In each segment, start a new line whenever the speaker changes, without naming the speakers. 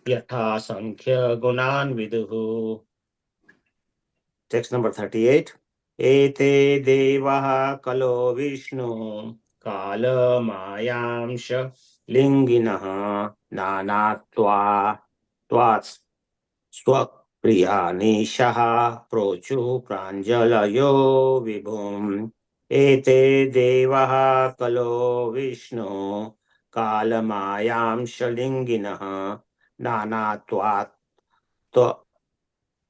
यथा संख्य गुणान् विदुः. Text number 38. Ete devah kalo Vishnu kalamāyāṁṣ linginah nanātva tvats swakriyānīṣah prochu pranjalayo vibhum. Ete devah kalo Vishnu kalamāyāṁṣ linginah nanātvat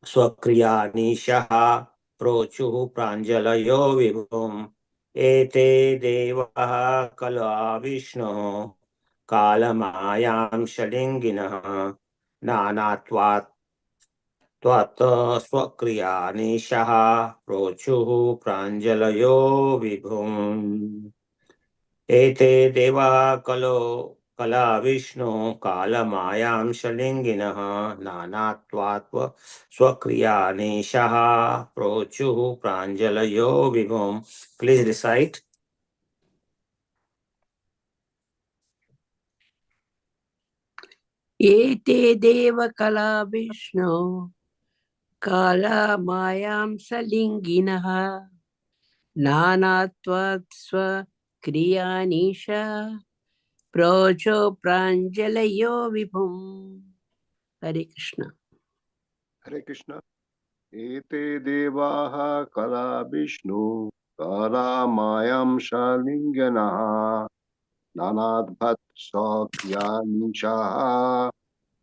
स्वक्रियानिशः प्रोचुः प्राञ्जलयो विभुम्. एते देवाः कला विष्णुः कालमायां षडिङ्गिनः नानात्वात् त्वत् स्वक्रियानिशः प्रोचुः प्राञ्जलयो विभुम्. एते देवाः कला विष्णु कालमायां शलिङ्गिनः नानात्वात् स्वक्रियानिशः प्रोचुः प्राञ्जलयो विभुम्. Please recite.
एते देवकला विष्णु कालमायां सलिङ्गिनः नानात्वात् स्वक्रियानिश प्रोचो प्राञ्जलयो विभुम्. हरे कृष्ण.
हरे कृष्ण. एते देवाः कला विष्णु काला मायां शालिङ्गनः नानाद्भत् स्वक्रियानिशाः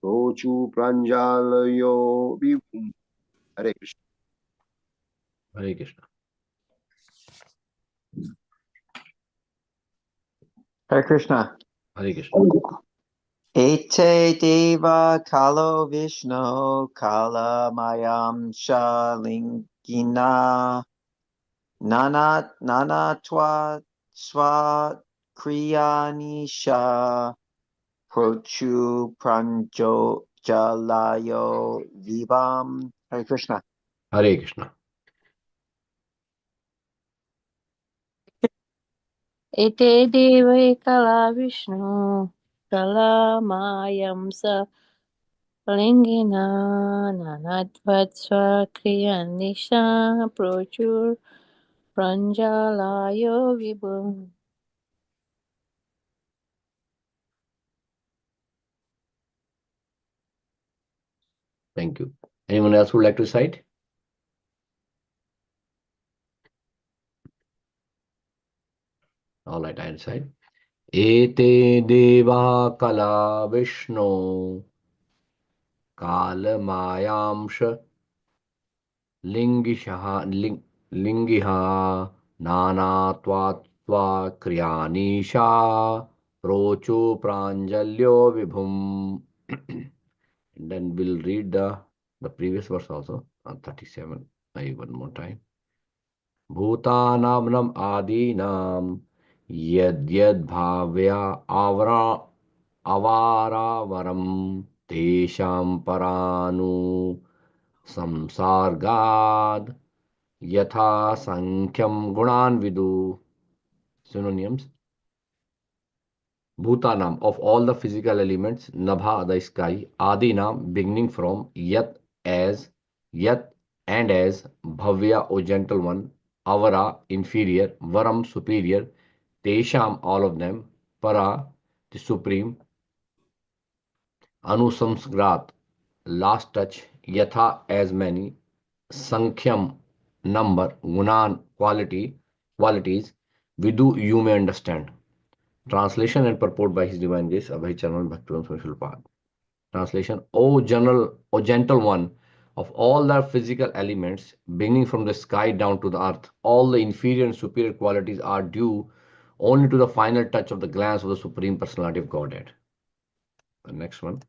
प्रोचु प्राञ्जलयो विभुम्. हरे कृष्ण.
हरे कृष्ण.
Hare Krishna.
हरे Krishna.
Ete deva kalo Vishnu kala mayam shalingina nana twa swa kriyanisha prochu pranjo jalayo vivam. Hare Krishna.
हरे कृष्ण.
एते देवै कला विष्णु कलामायं स लिङ्गिना नानात्वत् स्वक्रियनिशा प्रोचुर् प्रञ्जलायो विभुम्.
Thank you. Anyone else would like to recite? All right, I recite. Ete deva kala Vishnu कालमायांश लिङ्गिहा नानात्वात्वा क्रियानीशा प्रोचो प्राञ्जल्यो विभुम्. Then we'll read the previous verse also, 37. One more time. भूतानां आदीनां यद्यद् भाव्या अवारावरं तेषां परानु संसर्गाद् यथा संख्यं गुणान् विदु. Synonyms. Bhutanam, of all the physical elements, Nabha, the sky, Adinam, beginning from, Yat, as, Yat, and as, Bhavya, O gentle one, Avara, inferior, Varam, superior, Tesham, all of them, Para, the supreme, Anusamsgrat, last touch, Yatha, as many, Sankyam, number, Gunan, qualities, Vidu, you may understand. Translation and purport by His Divine Grace Abhay Charan Bhaktivedanta Swami Srila. Translation: O gentle one, of all the physical elements, beginning from the sky down to the earth, all the inferior and superior qualities are due only to the final touch of the glance of the Supreme Personality of Godhead. The next one.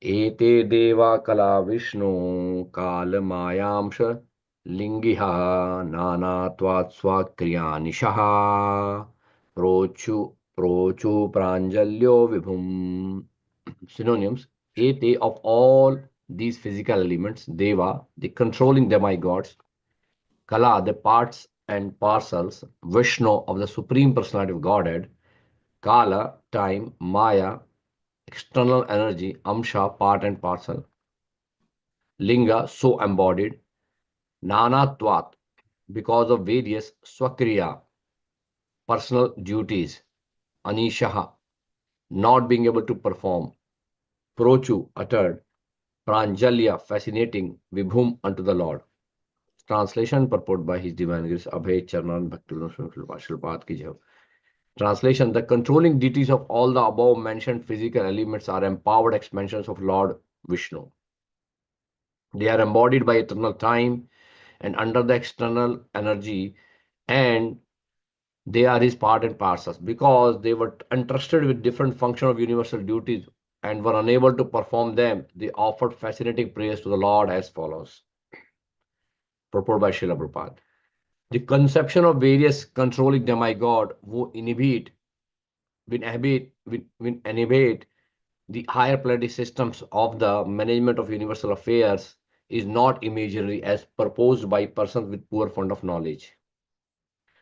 Ete deva kala Vishnu kala mayamsha lingiha nanatvat swakriyanishaha prochu pranjalyo vibhum. Synonyms. Ete, of all these physical elements, deva, the controlling demigods, kala, the parts and parcels, Vishnu, of the Supreme Personality of Godhead, kala, time, maya, external energy, amsha, part and parcel, linga, so embodied, nanatvat, because of various swakriya, personal duties, anishaha, not being able to perform, prochu, uttered, pranjalya, fascinating, vibhum, unto the Lord. Translation purport by His Divine Grace Abhay Charnan Bhakti ki jai. Translation: the controlling deities of all the above mentioned physical elements are empowered expansions of Lord Vishnu. They are embodied by eternal time and under the external energy, and they are his part and parcels because they were entrusted with different function of universal duties and were unable to perform them. They offered fascinating prayers to the Lord as follows. Purport by Srila Prabhupada. The conception of various controlling demigod who inhibit the higher planetary systems of the management of universal affairs is not imaginary as proposed by persons with poor fund of knowledge.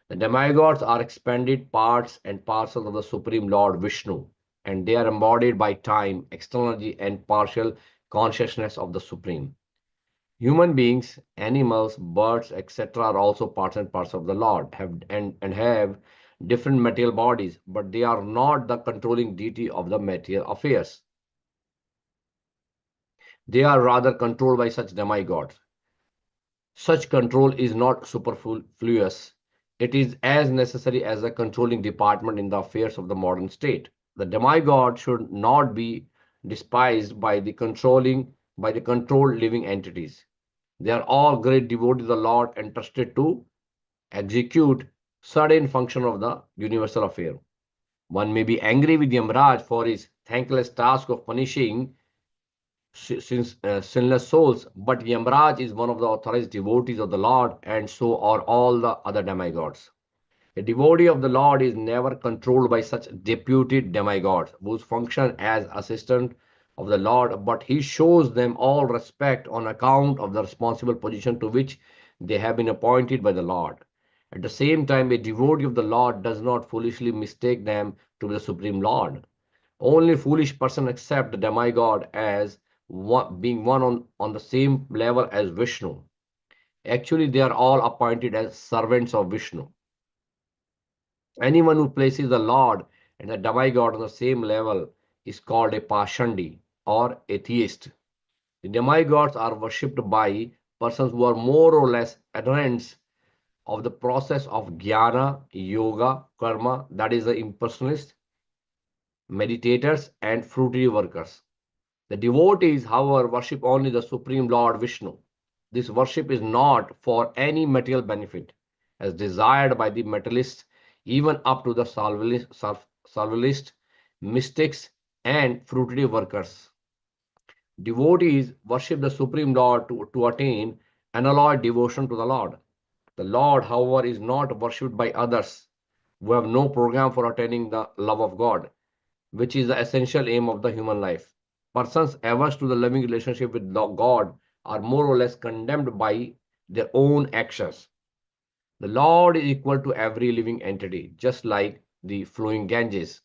The demigods are expanded parts and parcels of the Supreme Lord Vishnu, and they are embodied by time, external energy, and partial consciousness of the Supreme. Human beings, animals, birds, etc. are also parts and parcels of the Lord and have different material bodies, but they are not the controlling deity of the material affairs. They are rather controlled by such demigods. Such control is not superfluous. It is as necessary as the controlling department in the affairs of the modern state. The demigod should not be despised by the controlled living entities. They are all great devotees of the Lord entrusted to execute certain function of the universal affair. One may be angry with Yamraj for his thankless task of punishing sinless souls, but Yamraj is one of the authorized devotees of the Lord, and so are all the other demigods. A devotee of the Lord is never controlled by such deputed demigods, whose function as assistant of the Lord, but he shows them all respect on account of the responsible position to which they have been appointed by the Lord. At the same time, a devotee of the Lord does not foolishly mistake them to be the Supreme Lord. Only foolish person accept the demigod as being one on the same level as Vishnu. Actually, they are all appointed as servants of Vishnu. Anyone who places the Lord and the demigod on the same level is called a Pashandi or atheist. The demigods are worshipped by persons who are more or less adherents of the process of jnana, yoga, karma, that is the impersonalists, meditators, and fruity workers. The devotees, however, worship only the Supreme Lord Vishnu. This worship is not for any material benefit, as desired by the materialists, even up to the salvalist, mystics, and fruity workers. Devotees worship the Supreme Lord to attain unalloyed devotion to the Lord. The Lord, however, is not worshipped by others who have no program for attaining the love of God, which is the essential aim of the human life. Persons averse to the loving relationship with God are more or less condemned by their own actions. The Lord is equal to every living entity, just like the flowing Ganges.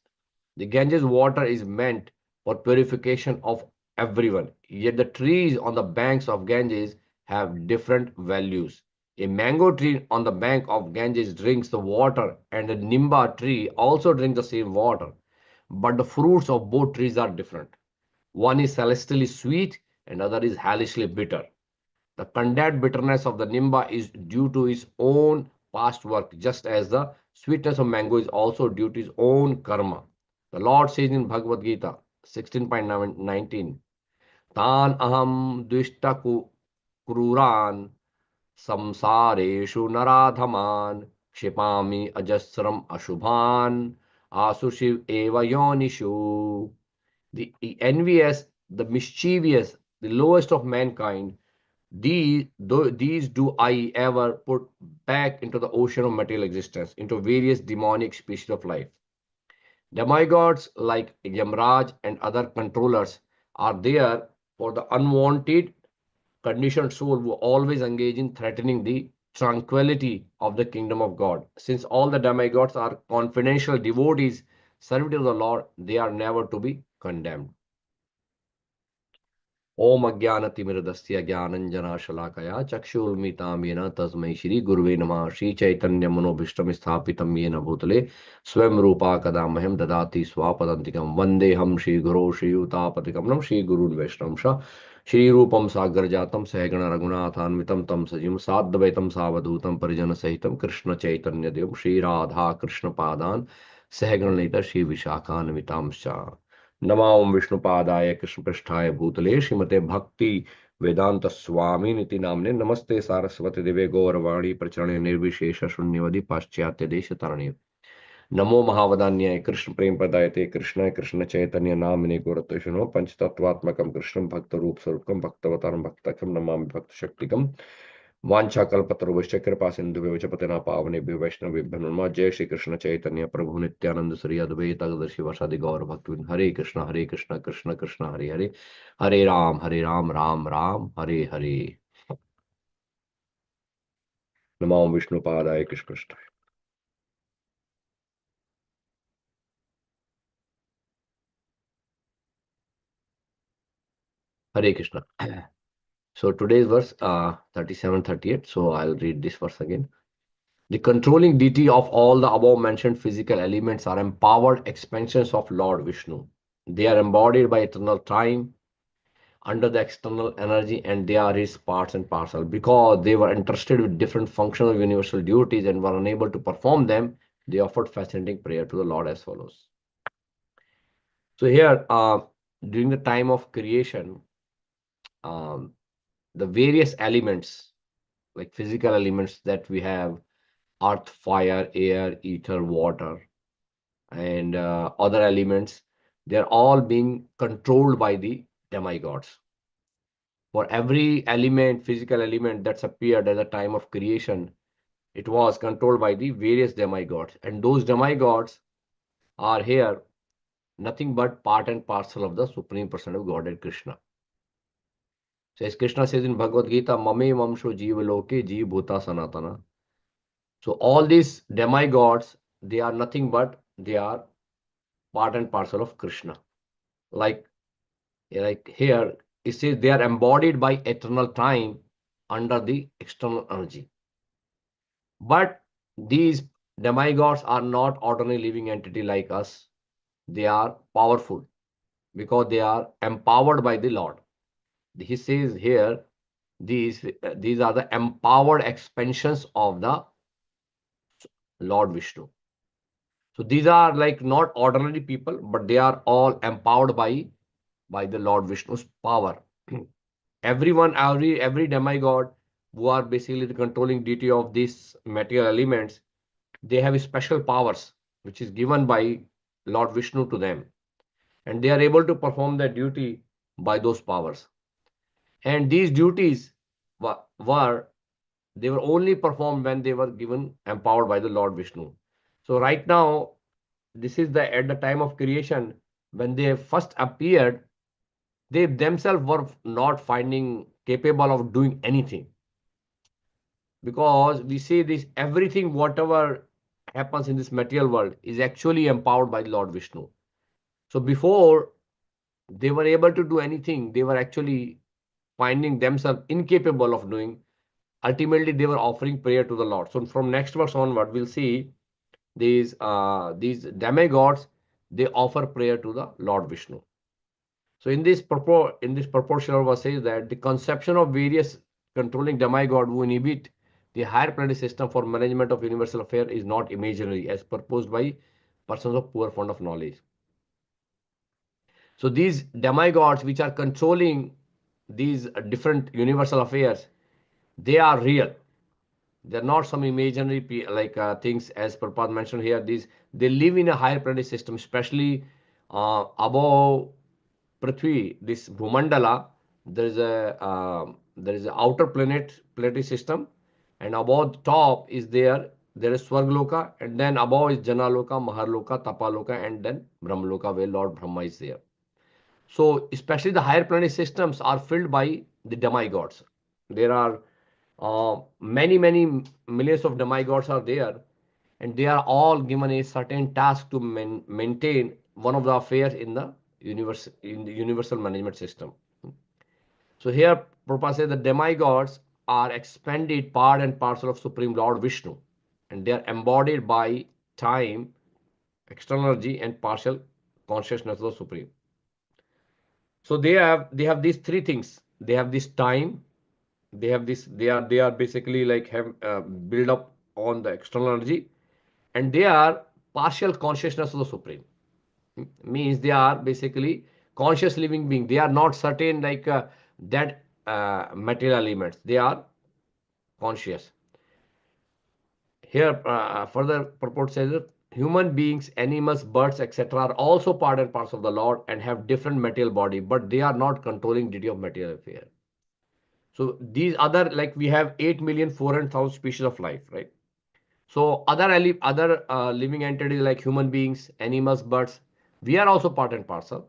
The Ganges water is meant for purification of everyone, yet the trees on the banks of Ganges have different values. A mango tree on the bank of Ganges drinks the water, and the Nimba tree also drinks the same water, but the fruits of both trees are different. One is celestially sweet and other is hellishly bitter. The condensed bitterness of the Nimba is due to his own past work, just as the sweetness of mango is also due to his own karma. The Lord says in Bhagavad Gita 16.19, Tan aham dvishta kruran samsareshu naradhaman kshipami ajasram ashubhan asushiv eva yonishu. The envious, the mischievous, the lowest of mankind, these do I ever put back into the ocean of material existence, into various demonic species of life. Demigods like Yamraj and other controllers are there for the unwanted conditioned soul who always engage in threatening the tranquility of the kingdom of God. Since all the demigods are confidential devotees serving to the Lord, they are never to be condemned. Om Ajnanatimirandasya Jnananjana Chakshurmittam Yena Tasmai Shri Guruve Namah. Shri Chaitanya Manobhishtam Sthapitam Yena Bhutale Swayam Rupa Kadamaham Dadati Swapadantikam Vandeham Shri Guru Shri Utapatikam Shri Gurun Vaishnavam Shri Rupam Sagarjatam Sahagana Raghunathanvitam Tam Sajim Sadvaitam Savadutam Parijana Sahitam Krishna Chaitanya Devam Shri Radha Krishna Padan Sahagana Shri Vishakhanvitam नमा ओम विष्णुपादाय कृष्णपृष्ठाय भूतले श्रीमते भक्ति वेदांत स्वामी निति नामने नमस्ते सारस्वती देवे गौरवाणी प्रचरणे निर्विशेष शून्यवधि पाश्चात्य देश तरणे नमो महावदान्याय कृष्ण प्रेम प्रदायते कृष्णाय कृष्ण चैतन्य नामिने गौरत्वशुनो पंचतत्वात्मकं कृष्णं भक्त रूप स्वरूपकं भक्तवतारं भक्तखं नमामि भक्त शक्तिकं वाञ्छाकल्पतरुश्च कृपा सिन्धुभ्यो च पतिना पावनेभ्यो वैष्णवेभ्यो नमः। जय श्री कृष्ण चैतन्य प्रभु नित्यानंद श्री अद्वैत तदर्शी वसादि गौर भक्तवृंद। हरे कृष्ण कृष्ण कृष्ण हरे हरे, हरे राम राम राम हरे हरे। नमो विष्णुपादाय Krishna. Hare Krishna. So today's verse 37, 38. So I'll read this verse again. The controlling deity of all the above mentioned physical elements are empowered expansions of Lord Vishnu. They are embodied by eternal time under the external energy, and they are his parts and parcel. Because they were entrusted with different functional universal duties and were unable to perform them, they offered fascinating prayer to the Lord as follows. So here, during the time of creation, um, the various elements, like physical elements that we have, earth, fire, air, ether, water, and other elements, they're all being controlled by the demigods. For every element, physical element that's appeared at the time of creation, it was controlled by the various demigods. And those demigods are here nothing but part and parcel of the Supreme Person of Godhead Krishna. So as Krishna says in Bhagavad Gita, Mame Mamsho Jiva Loke Jiva Bhuta Sanatana. So all these demigods, they are nothing but they are part and parcel of Krishna. Like here, it says they are embodied by eternal time under the external energy. But these demigods are not ordinary living entity like us. They are powerful because they are empowered by the Lord. He says here, these are the empowered expansions of the Lord Vishnu. So these are like not ordinary people, but they are all empowered by the Lord Vishnu's power. Every demigod who are basically the controlling deity of these material elements, they have special powers which is given by Lord Vishnu to them, and they are able to perform their duty by those powers. And these duties were they were only performed when they were given empowered by the Lord Vishnu. So right now, this is the at the time of creation when they first appeared, they themselves were not finding capable of doing anything, because we say this everything whatever happens in this material world is actually empowered by Lord Vishnu. So before they were able to do anything, they were actually finding themselves incapable of doing. Ultimately, they were offering prayer to the Lord. So from next verse onward, we'll see these demigods, they offer prayer to the Lord Vishnu. So in this proportional verse says that the conception of various controlling demigod who inhibit the higher planetary system for management of universal affair is not imaginary as proposed by persons of poor fund of knowledge. So these demigods which are controlling these different universal affairs, they are real. They're not some imaginary things as Prabhupada mentioned here. These they live in a higher planetary system, especially above Prithvi, this Bhumandala. There is a outer planetary system, and above the top is there is Swargaloka, and then above is Janaloka, Maharloka, Tapaloka, and then Brahmaloka, where Lord Brahma is there. So especially the higher planetary systems are filled by the demigods. There are many millions of demigods are there, and they are all given a certain task to maintain one of the affairs in the in the universal management system. So here Prabhupada says the demigods are expanded part and parcel of Supreme Lord Vishnu, and they are embodied by time, external energy, and partial consciousness of the Supreme. So they have these three things. They have this time. They have this. They are basically like have build up on the external energy, and they are partial consciousness of the Supreme. Means they are basically conscious living being. They are not certain like that material elements. They are conscious. Here further purport says that human beings, animals, birds, etc. are also part and parcel of the Lord and have different material body, but they are not controlling deity of material affair. So these other, like we have 8,400,000 species of life, right? So other living entities like human beings, animals, birds, we are also part and parcel,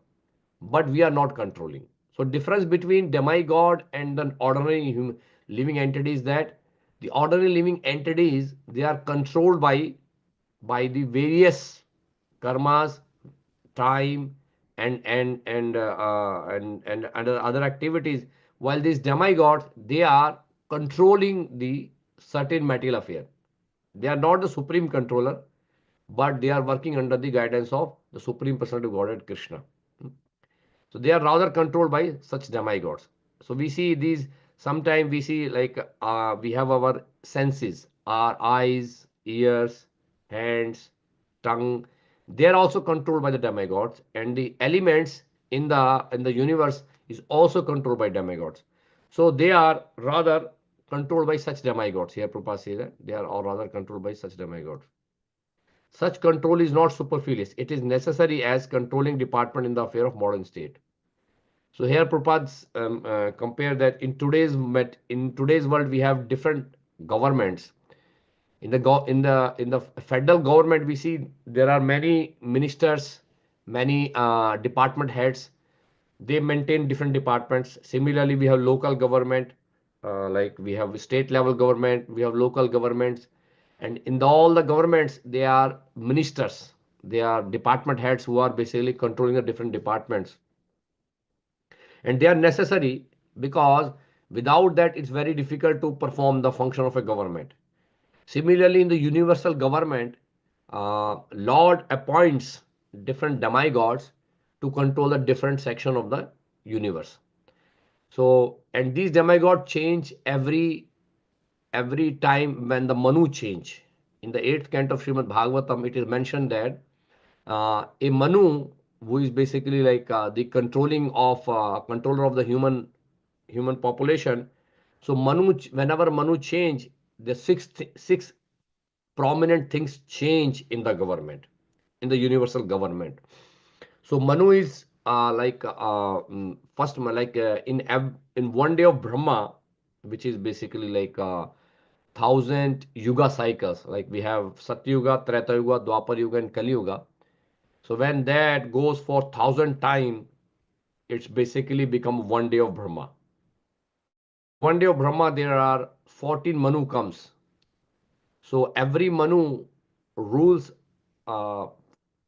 but we are not controlling. So difference between demigod and the ordinary living entities, that the ordinary living entities, they are controlled by the various karmas, time, and other activities, while these demigods, they are controlling the certain material affair. They are not the supreme controller, but they are working under the guidance of the Supreme Personality of Godhead Krishna. So they are rather controlled by such demigods. So we see these, sometimes we see like we have our senses, our eyes, ears, hands, tongue. They are also controlled by the demigods, and the elements in the universe is also controlled by demigods. So they are rather controlled by such demigods. Here Prabhupada says that they are all rather controlled by such demigods. Such control is not superfluous. It is necessary as controlling department in the affair of modern state. So here Prabhupada compare that in today's world we have different governments. In the federal government we see there are many ministers, many department heads. They maintain different departments. Similarly, we have local government, like we have state level government, we have local governments, and in all the governments they are ministers. They are department heads who are basically controlling the different departments, and they are necessary because without that it's very difficult to perform the function of a government. Similarly, in the universal government, Lord appoints different demigods to control the different section of the universe. So, and these demigods change every time when the Manu change. In the 8th canto of Srimad Bhagavatam, it is mentioned that a Manu, who is basically like the controller of the human population. So whenever Manu change, the six prominent things change in the government, in the universal government. So Manu is first like in one day of Brahma, which is basically like 1,000 yuga cycles. Like we have Satyuga, Treta Yuga, Dwapar Yuga, and Kali Yuga. So when that goes for 1,000 time, it's basically become one day of Brahma. In one day of Brahma, there are 14 Manu comes. So every Manu rules uh,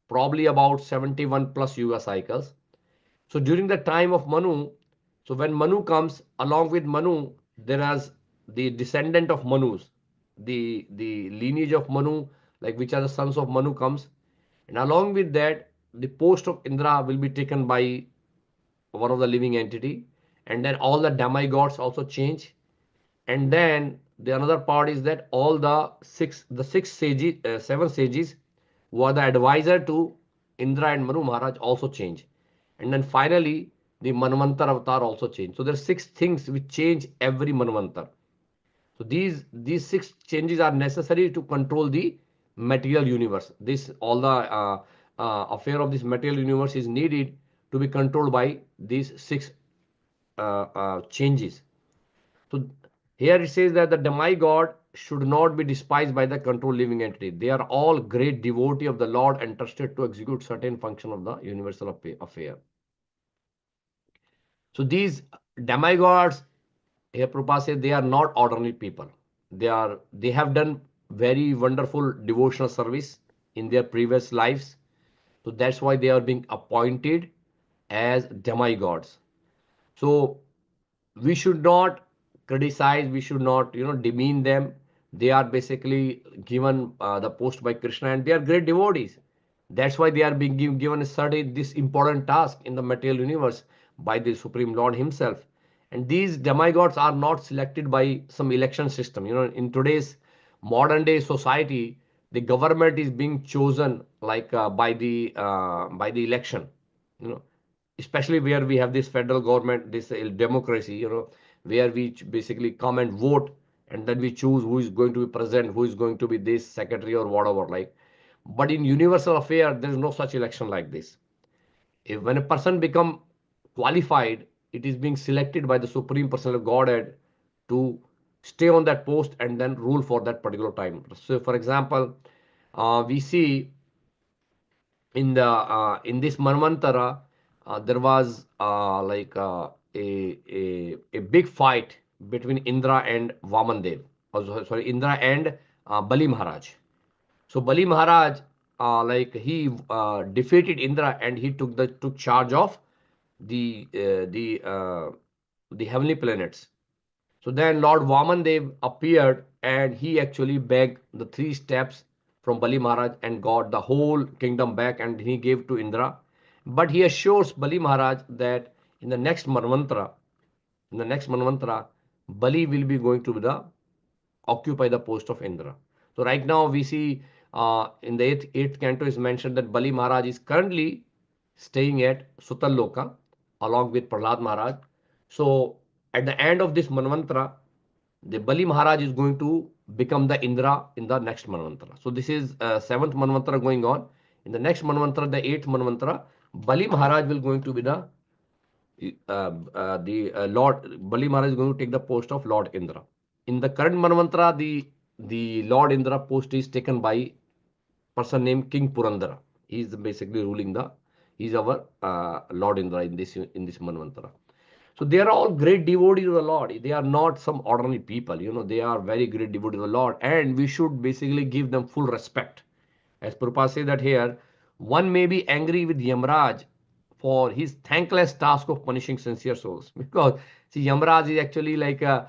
probably about 71 plus Yuga cycles. So during the time of Manu, so when Manu comes, along with Manu, there is the descendant of Manus, the lineage of Manu, like which are the sons of Manu comes, and along with that, the post of Indra will be taken by one of the living entity, and then all the demigods also change, and then the another part is that all the six sages, seven sages who are the advisor to Indra and Manu Maharaj also change, and then finally the Manvantar avatar also change. So there are six things which change every Manvantar. So these six changes are necessary to control the material universe. This all the affair of this material universe is needed to be controlled by these six changes. So here it says that the demigod should not be despised by the controlled living entity. They are all great devotee of the Lord and trusted to execute certain function of the universal affair. So these demigods, here Prabhupada says, they are not ordinary people. They have done very wonderful devotional service in their previous lives. So that's why they are being appointed as demigods. So we should not criticize, we should not, demean them. They are basically given the post by Krishna, and they are great devotees. That's why they are being given a certain this important task in the material universe by the Supreme Lord Himself. And these demigods are not selected by some election system. In today's modern day society, the government is being chosen like by the election. You know, especially where we have this federal government, this democracy, where we basically come and vote, and then we choose who is going to be president, who is going to be this secretary or whatever, like. But in universal affair, there is no such election like this. If when a person become qualified, it is being selected by the supreme personal godhead to stay on that post and then rule for that particular time. So for example, we see in this Manvantara, there was a big fight between Indra and Vamandev. Sorry, Indra and Bali Maharaj. So Bali Maharaj, he defeated Indra, and he took charge of the uh, the uh, the heavenly planets. So then Lord Vamandev appeared, and he actually begged the 3 steps from Bali Maharaj and got the whole kingdom back, and he gave to Indra. But he assures Bali Maharaj that in the next Manvantara, Bali will be going to occupy the post of Indra. So right now we see in the eighth canto is mentioned that Bali Maharaj is currently staying at Sutal along with Prahlad Maharaj. So at the end of this Manvantara, the Bali Maharaj is going to become the Indra in the next Manvantara. So this is 7th Manvantara going on. In the next Manvantara, the 8th Manvantara, Bali Maharaj will going to be the Lord. Bali Maharaj is going to take the post of Lord Indra. In the current Manvantara, the Lord Indra post is taken by person named King Purandara. He is basically ruling he is our Lord Indra in this Manvantara. So they are all great devotees of the Lord. They are not some ordinary people. They are very great devotees of the Lord, and we should basically give them full respect. As Prabhupada says that here, one may be angry with Yamraj for his thankless task of punishing sincere souls. Because see, Yamraj is actually like a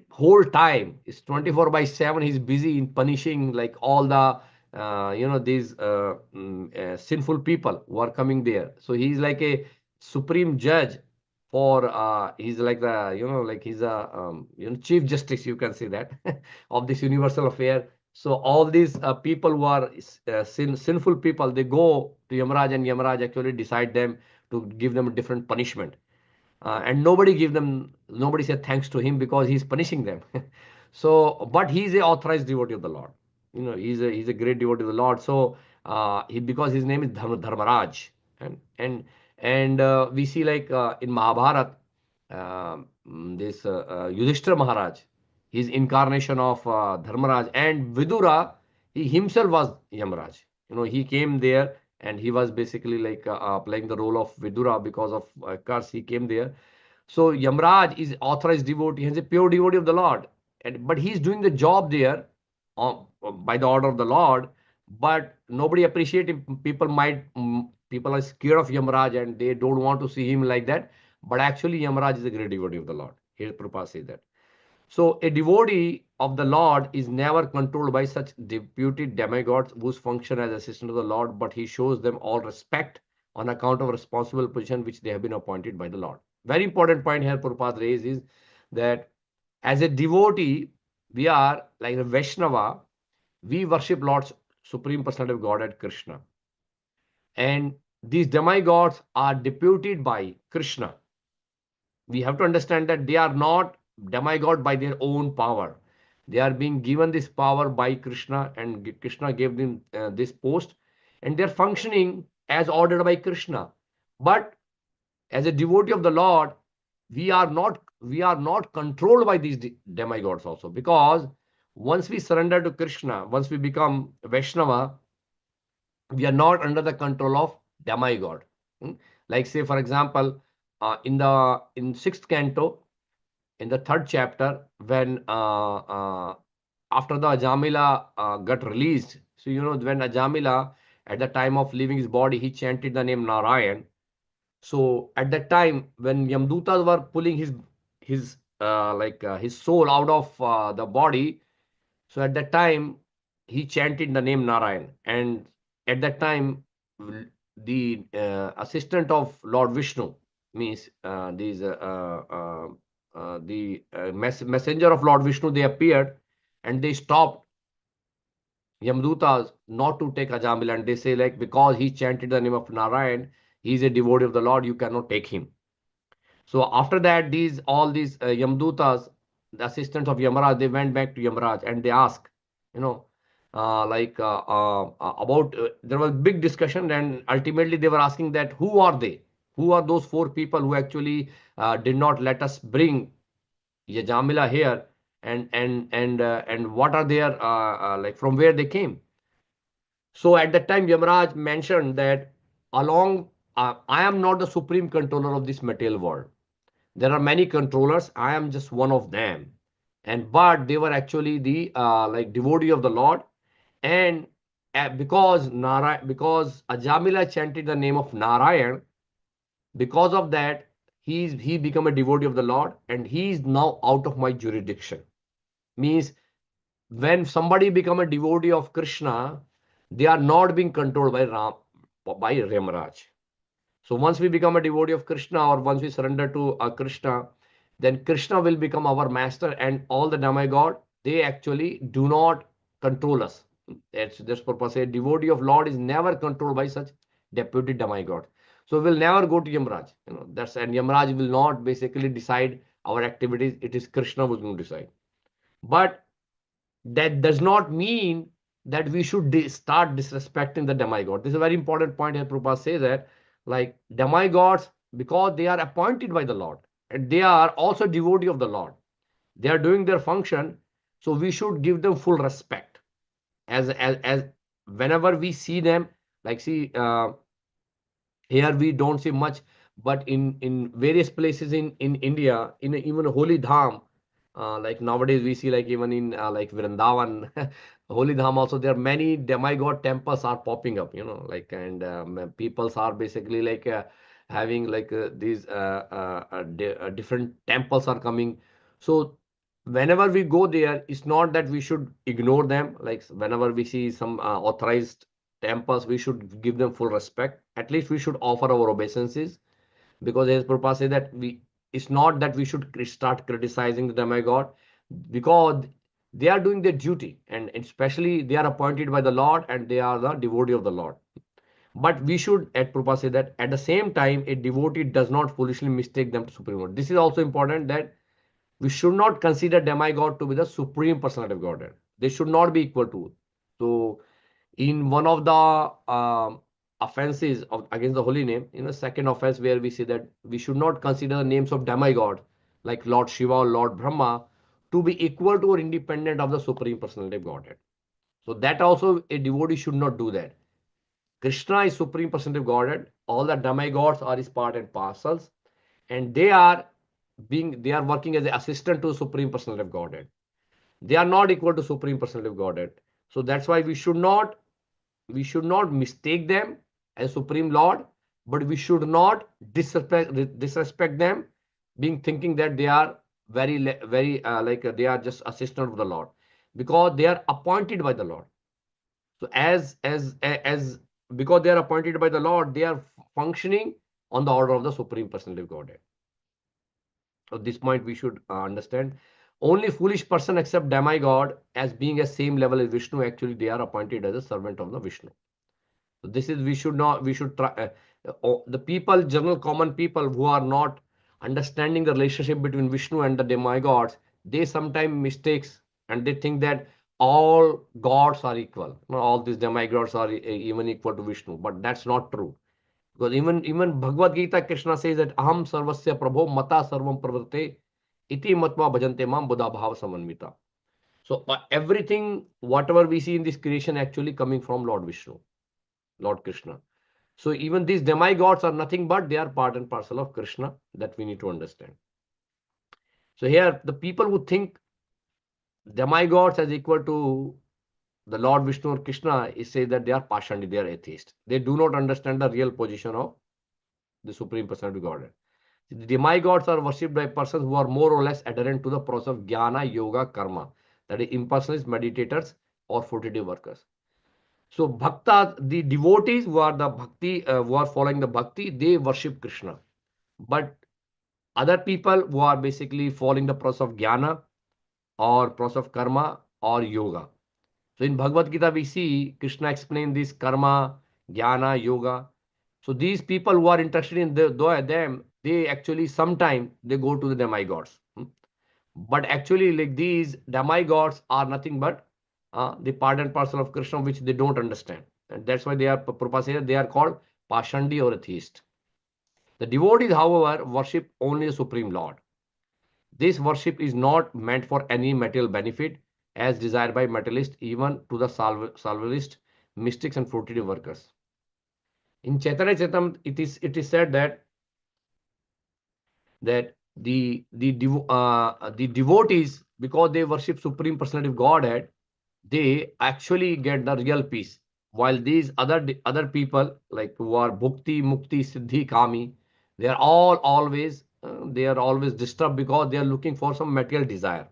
whole time, it's 24 by 7. He's busy in punishing like all the these sinful people who are coming there. So he's like a supreme judge for he's like the like he's a chief justice, you can say that, of this universal affair. So all these people who are sinful people, they go to Yamaraj, and Yamaraj actually decide them to give them a different punishment. And nobody said thanks to him because he's punishing them. So, but he's a authorized devotee of the Lord. He's a great devotee of the Lord. So, because his name is Dharmaraj, and we see like in Mahabharata, this Yudhishthira Maharaj, his incarnation of Dharmaraj, and Vidura, he himself was Yamaraj. He came there, and he was basically like playing the role of Vidura because of curse. He came there. So Yamraj is authorized devotee. He's a pure devotee of the Lord, but he's doing the job there by the order of the Lord. But nobody appreciate him. People are scared of Yamraj, and they don't want to see him like that. But actually, Yamraj is a great devotee of the Lord. Here Prabhupada says that. So a devotee of the Lord is never controlled by such deputy demigods whose function as assistant of the Lord, but he shows them all respect on account of responsible position which they have been appointed by the Lord. Very important point here Prabhupada raised is that as a devotee, we are like a Vaishnava, we worship Lord's Supreme Personality of Godhead Krishna. And these demigods are deputed by Krishna. We have to understand that they are not demigod by their own power. They are being given this power by Krishna, and Krishna gave them this post, and they're functioning as ordered by Krishna. But as a devotee of the Lord, we are not controlled by these demigods also, because once we surrender to Krishna, once we become Vaishnava, we are not under the control of demigod. Like say for example, in sixth canto, in the third chapter, when after the Ajamila got released, so when Ajamila at the time of leaving his body, he chanted the name Narayan. So at that time, when Yamdutas were pulling his soul out of the body, so at that time he chanted the name Narayan, and at that time the assistant of Lord Vishnu, means messenger of Lord Vishnu, they appeared and they stopped Yamdutas not to take Ajamil, and they say, like, because he chanted the name of Narayan, he is a devotee of the Lord, you cannot take him. So after that, all these Yamdutas, the assistants of Yamaraj, they went back to Yamaraj and they asked, you know, about there was big discussion, and ultimately they were asking that who are they? Who are those four people who actually did not let us bring Yajamila here, and what are their like from where they came? So at that time, Yamaraj mentioned that along I am not the supreme controller of this material world. There are many controllers. I am just one of them. And but they were actually the like devotee of the Lord. And because Ajamila chanted the name of Narayan, because of that, he become a devotee of the Lord, and he is now out of my jurisdiction. Means when somebody become a devotee of Krishna, they are not being controlled by Ramaraj. So once we become a devotee of Krishna, or once we surrender to Krishna, then Krishna will become our master, and all the demigod, they actually do not control us. That's this purpose. A devotee of Lord is never controlled by such deputy demigod. So we'll never go to Yamraj. That's, and Yamraj will not basically decide our activities. It is Krishna who's going to decide. But that does not mean that we should start disrespecting the demigod. This is a very important point here. Prabhupada says that, like, demigods, because they are appointed by the Lord, and they are also devotee of the Lord, they are doing their function, so we should give them full respect. As whenever we see them, like, see, here we don't see much, but in various places in India, in even holy dham, like nowadays we see, like even in like Vrindavan, holy dham also, there are many demigod temples are popping up, like, and peoples are basically like having like these different temples are coming. So whenever we go there, it's not that we should ignore them. Like whenever we see some authorized temples, we should give them full respect. At least we should offer our obeisances, because as Prabhupada said that it's not that we should start criticizing the demigod, because they are doing their duty, and especially they are appointed by the Lord, and they are the devotee of the Lord. But we should, at Prabhupada, say that at the same time, a devotee does not foolishly mistake them to supreme Lord. This is also important, that we should not consider demigod to be the supreme personality of Godhead. They should not be equal to. So in one of the offenses against the holy name, second offense, where we say that we should not consider the names of demigod like Lord Shiva or Lord Brahma to be equal to or independent of the supreme personality of Godhead. So that also a devotee should not do that. Krishna is supreme personality of Godhead. All the demigods are his part and parcels, and they are working as an assistant to supreme personality of Godhead. They are not equal to supreme personality of Godhead. So that's why we should not mistake them as supreme Lord, but we should not disrespect them, being thinking that they are very like they are just assistant of the Lord, because they are appointed by the Lord. So as because they are appointed by the Lord, they are functioning on the order of the supreme personality of Godhead. So this point we should understand. Only foolish person accept demigod as being a same level as Vishnu. Actually, they are appointed as a servant of the Vishnu. So this is, we should not, we should try, the people, general common people who are not understanding the relationship between Vishnu and the demigods, they sometimes mistakes, and they think that all gods are equal. All these demigods are even equal to Vishnu, but that's not true. Because even Bhagavad Gita, Krishna says that aham sarvasya prabho mata sarvam pravrte iti matva bhajante mam buddha bhava samanvita. So everything, whatever we see in this creation, actually coming from Lord Vishnu, Lord Krishna. So even these demigods are nothing but they are part and parcel of Krishna, that we need to understand. So here, the people who think demigods as equal to the Lord Vishnu or Krishna, is say that they are Pashandi, they are atheist. They do not understand the real position of the Supreme Personality of Godhead. The demigods are worshipped by persons who are more or less adherent to the process of jnana, yoga, karma, that is impersonalists, meditators, or fortitude workers. So bhaktas, the devotees who are the bhakti, who are following the bhakti, they worship Krishna. But other people who are basically following the process of jnana or process of karma or yoga. So in Bhagavad Gita, we see Krishna explain this karma, jnana, yoga. So these people who are interested in them, they actually sometime they go to the demigods. But actually, like these demigods are nothing but the part and parcel of Krishna, which they don't understand. And that's why they are, Prabhupada says, they are called Pashandi or atheist. The devotees, however, worship only the Supreme Lord. This worship is not meant for any material benefit as desired by materialists, even to the salvalist, mystics, and fruitive workers. In Chaitanya Charitamrita, it is said that the devotees, because they worship Supreme Personality of Godhead, they actually get the real peace. While these other people, like who are bhukti, mukti, siddhi, kami, they are always disturbed because they are looking for some material desire.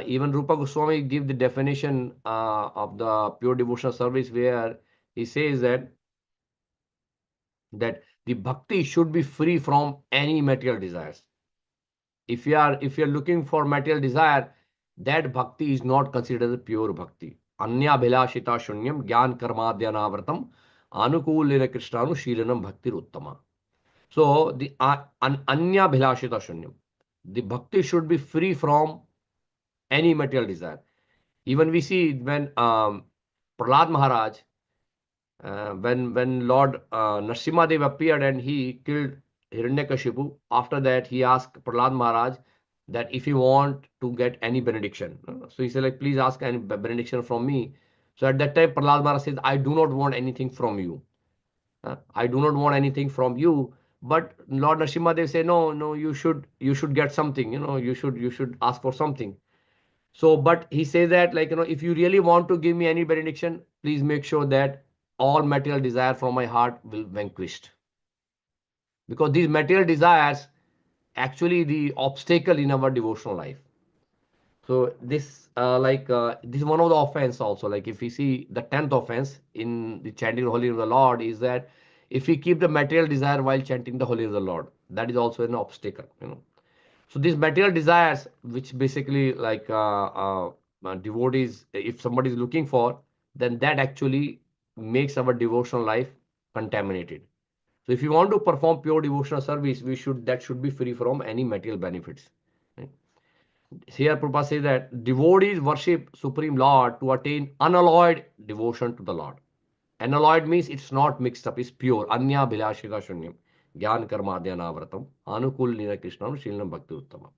Even Rupa Goswami give the definition of the pure devotional service, where he says that the bhakti should be free from any material desires. If you are looking for material desire, that bhakti is not considered as pure bhakti. Anya bhilashita shunyam gyan karmadhyanavartam anukulena krishnanu shilanam bhakti uttama. So the anya bhilashita shunyam, the bhakti should be free from any material desire. Even we see when Prahlad Maharaj, when Lord Nrsimhadev appeared and he killed Hiranyakashipu, after that he asked Prahlad Maharaj that if he want to get any benediction. So he said, like, please ask any benediction from me. So at that time, Prahlad Maharaj says, I do not want anything from you. I do not want anything from you. But Lord Nrsimhadev said, no, no, you should get something. You should ask for something. So, but he says that, like, if you really want to give me any benediction, please make sure that all material desire from my heart will vanquished. Because these material desires actually the obstacle in our devotional life. So this is one of the offense also. Like if we see the 10th offense in the chanting the holy name of the Lord is that if we keep the material desire while chanting the holy name of the Lord, that is also an obstacle. So these material desires, which basically like devotees, if somebody is looking for, then that actually makes our devotional life contaminated. So if you want to perform pure devotional service, that should be free from any material benefits. Right? Here Prabhupada says that devotees worship Supreme Lord to attain unalloyed devotion to the Lord. Unalloyed means it's not mixed up, it's pure. Anya bhilashika shunyam. Gyan karma dhyanavratam. Anukul nira krishnam shilanam bhakti uttama.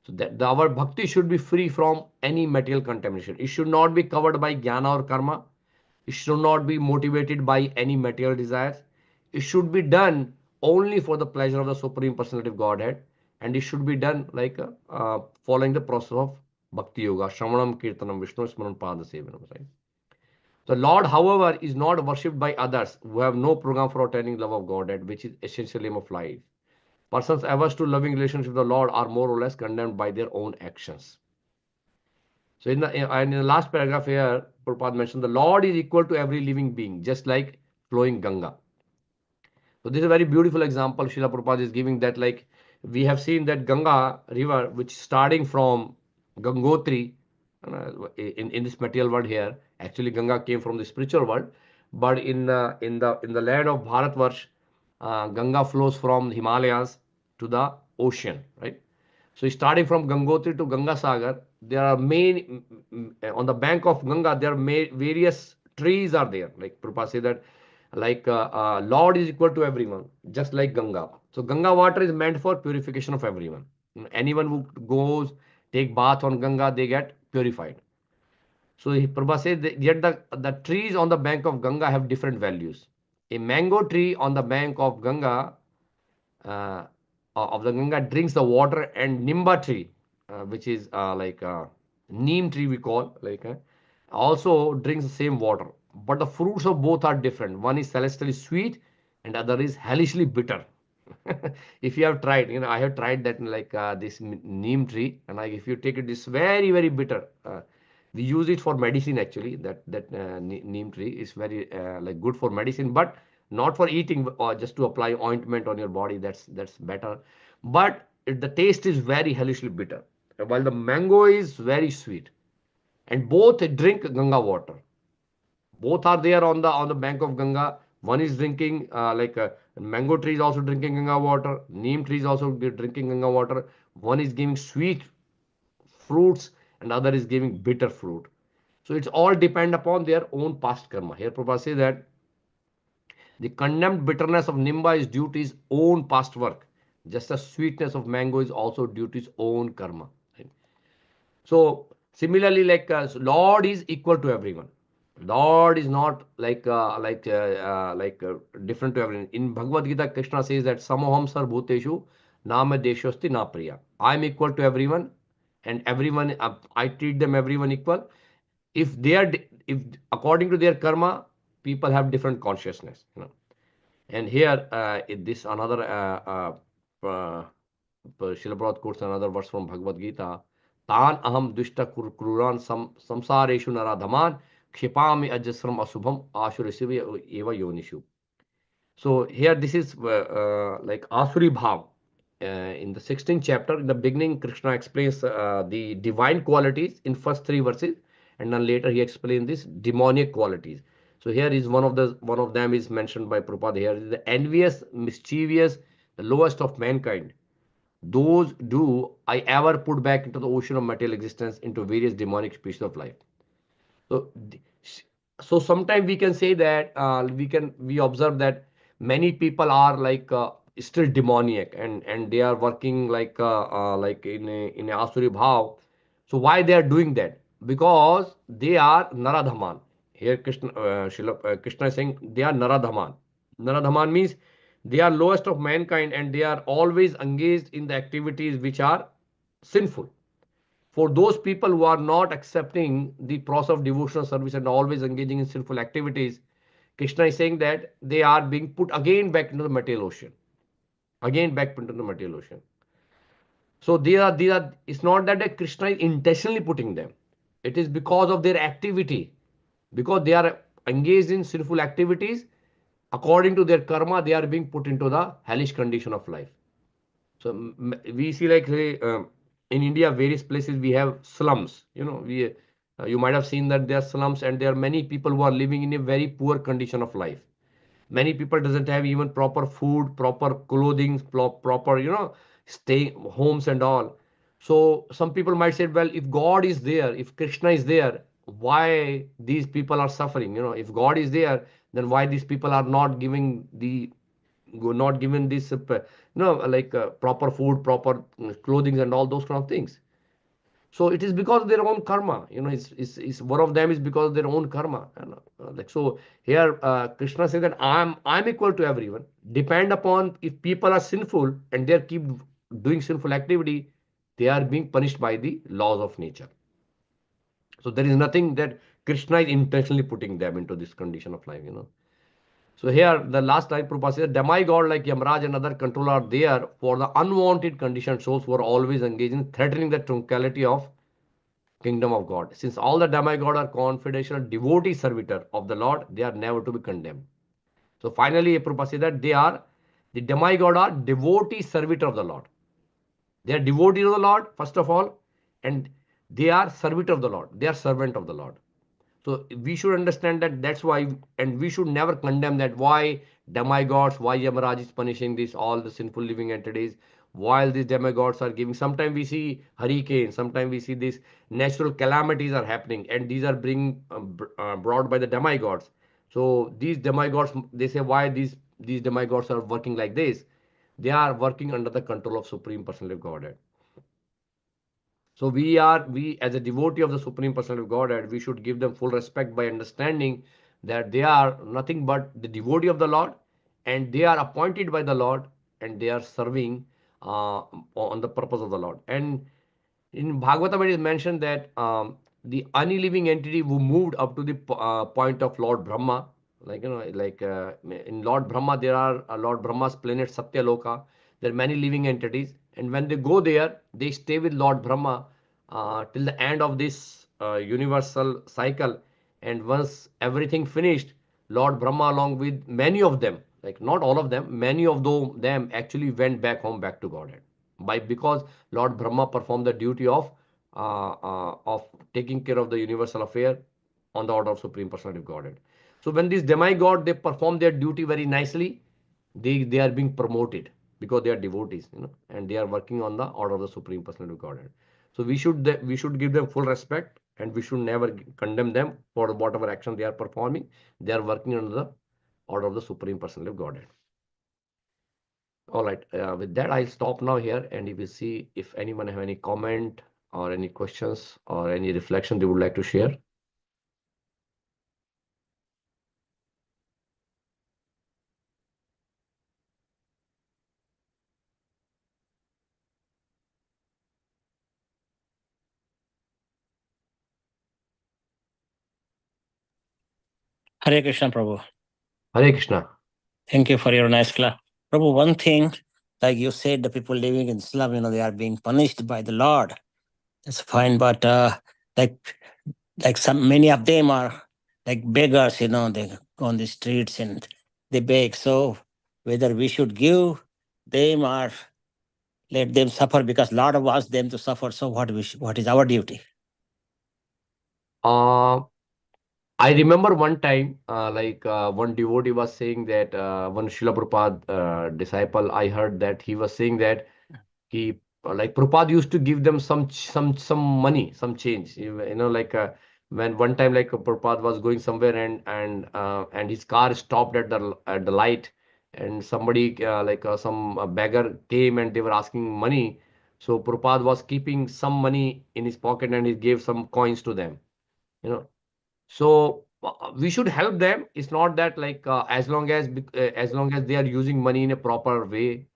So that our bhakti should be free from any material contamination. It should not be covered by jnana or karma. It should not be motivated by any material desires. It should be done only for the pleasure of the Supreme Personality of Godhead. And it should be done like following the process of Bhakti Yoga, Shravanam, Kirtanam, Vishnu, Smaran, Pada Sevanam. Right? The Lord, however, is not worshipped by others who have no program for attaining love of Godhead, which is essential aim of life. Persons averse to loving relationship with the Lord are more or less condemned by their own actions. So in the last paragraph here, Prabhupada mentioned the Lord is equal to every living being, just like flowing Ganga. So this is a very beautiful example Srila Prabhupada is giving, that like we have seen that Ganga river, which starting from Gangotri, in this material world here, actually Ganga came from the spiritual world, but in the land of Bharatvarsh, Ganga flows from Himalayas to the ocean, right? So starting from Gangotri to Ganga Sagar, there are on the bank of Ganga, there are various trees are there. Like Prabhupada say that like Lord is equal to everyone, just like Ganga. So Ganga water is meant for purification of everyone. Anyone who goes take bath on Ganga, they get purified. So Prabhupada says that yet the trees on the bank of Ganga have different values. A mango tree on the bank of Ganga drinks the water, and Nimba tree, which is like neem tree we call, like also drinks the same water, but the fruits of both are different. One is celestially sweet and other is hellishly bitter. If you have tried, I have tried that, like this neem tree, and like if you take it, it's very very bitter. We use it for medicine actually. That neem tree is very like good for medicine, but not for eating or just to apply ointment on your body. That's better. But the taste is very hellishly bitter, while the mango is very sweet, and both drink Ganga water. Both are there on the bank of Ganga. One is drinking mango tree is also drinking Ganga water. Neem tree is also drinking Ganga water. One is giving sweet fruits and other is giving bitter fruit. So it's all depend upon their own past karma. Here Prabhupada says that the condemned bitterness of Nimba is due to his own past work. Just as sweetness of mango is also due to his own karma. So similarly, like Lord is equal to everyone. Lord is not different to everyone. In Bhagavad Gita, Krishna says that Samoham Sarvbhuteshu Nama Deshosti Na Priya. I am equal to everyone, and everyone I treat them everyone equal. If they are if according to their karma, people have different consciousness. And here, this another Srila Prabhupada quotes another verse from Bhagavad Gita. Tan aham dushta kruran samsareshu naradhaman kshipami ajasram asubham ashurasiva eva yonishu. So here this is like Asuri Bhav. In the 16th chapter, in the beginning, Krishna explains the divine qualities in first three verses, and then later he explains this demonic qualities. So here is one of them is mentioned by Prabhupada. Here is the envious, mischievous, the lowest of mankind. Those do I ever put back into the ocean of material existence into various demonic species of life. So, so sometimes we can say that we observe that many people are like still demoniac and they are working like in a Asuri Bhav. So why they are doing that? Because they are Naradhaman. Here Krishna is saying they are Naradhaman. Naradhaman means they are lowest of mankind and they are always engaged in the activities which are sinful. For those people who are not accepting the process of devotional service and always engaging in sinful activities, Krishna is saying that they are being put again back into the material ocean. Again back into the material ocean. So these are it's not that Krishna is intentionally putting them. It is because of their activity. Because they are engaged in sinful activities, according to their karma, they are being put into the hellish condition of life. So we see like in India, various places we have slums. You might have seen that there are slums, and there are many people who are living in a very poor condition of life. Many people doesn't have even proper food, proper clothing, proper stay homes and all. So some people might say, well, if God is there, if Krishna is there, why these people are suffering? If God is there, then why these people are not giving the not given this proper food, proper clothing and all those kind of things. So it is because of their own karma. It's one of them is because of their own karma. Like so here Krishna says that I'm equal to everyone. Depend upon if people are sinful and they keep doing sinful activity, they are being punished by the laws of nature. So there is nothing that Krishna is intentionally putting them into this condition of life. So here the last line Prabhupada says, demigod like Yamraj and other control are there for the unwanted conditioned souls who are always engaged in threatening the tranquility of kingdom of God. Since all the demigod are confidential devotee servitor of the Lord, they are never to be condemned. So finally, Prabhupada says that the demigod are devotee servitor of the Lord. They are devotees of the Lord, first of all, and they are servitor of the Lord. They are servant of the Lord. So we should understand that that's why, and we should never condemn that why demigods, why Yamaraj is punishing this, all the sinful living entities, while these demigods are giving. Sometimes we see hurricanes, sometimes we see these natural calamities are happening, and these are being brought by the demigods. So these demigods, they say why these demigods are working like this. They are working under the control of Supreme Personality of Godhead. So we as a devotee of the Supreme Personality of Godhead, we should give them full respect by understanding that they are nothing but the devotee of the Lord, and they are appointed by the Lord, and they are serving on the purpose of the Lord. And in Bhagavatam it is mentioned that the any living entity who moved up to the point of Lord Brahma, like in Lord Brahma, there are Lord Brahma's planet Satyaloka. There are many living entities, and when they go there, they stay with Lord Brahma till the end of this universal cycle. And once everything finished, Lord Brahma, along with many of them, like not all of them, many of them actually went back home, back to Godhead, because Lord Brahma performed the duty of taking care of the universal affair on the order of Supreme Personality of Godhead. So when these demigod, they perform their duty very nicely, they are being promoted because they are devotees, and they are working on the order of the Supreme Personality of Godhead. So we should give them full respect, and we should never condemn them for whatever action they are performing. They are working under the order of the Supreme Personality of Godhead. All right. With that, I'll stop now here, and we will see if anyone have any comment or any questions or any reflection they would like to share.
Hare Krishna, Prabhu.
Hare Krishna.
Thank you for your nice class. Prabhu, one thing, like you said, the people living in slum, they are being punished by the Lord. That's fine, but many of them are like beggars, they go on the streets and they beg. So whether we should give them or let them suffer, because Lord wants them to suffer. So what is our duty?
I remember one time, one devotee was saying that one Srila Prabhupada disciple, I heard that he was saying that he like Prabhupada used to give them some money, some change. When one time like Prabhupada was going somewhere and his car stopped at the light, and somebody some beggar came and they were asking money. So Prabhupada was keeping some money in his pocket and he gave some coins to them. You know, so we should help them. It's not that as long as they are using money in a proper way,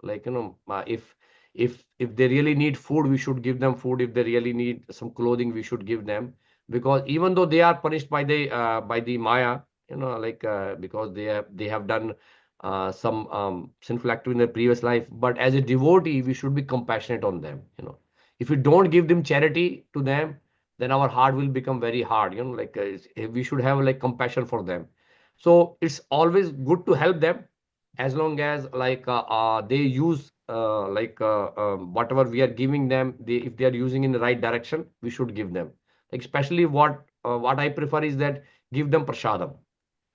if they really need food, we should give them food. If they really need some clothing, we should give them, because even though they are punished by the Maya, because they have done some sinful activity in their previous life, but as a devotee we should be compassionate on them. If we don't give them charity to them, then our heart will become very hard. We should have like compassion for them. So it's always good to help them, as long as they use whatever we are giving them. If they are using in the right direction, we should give them. Especially what I prefer is that give them prasadam.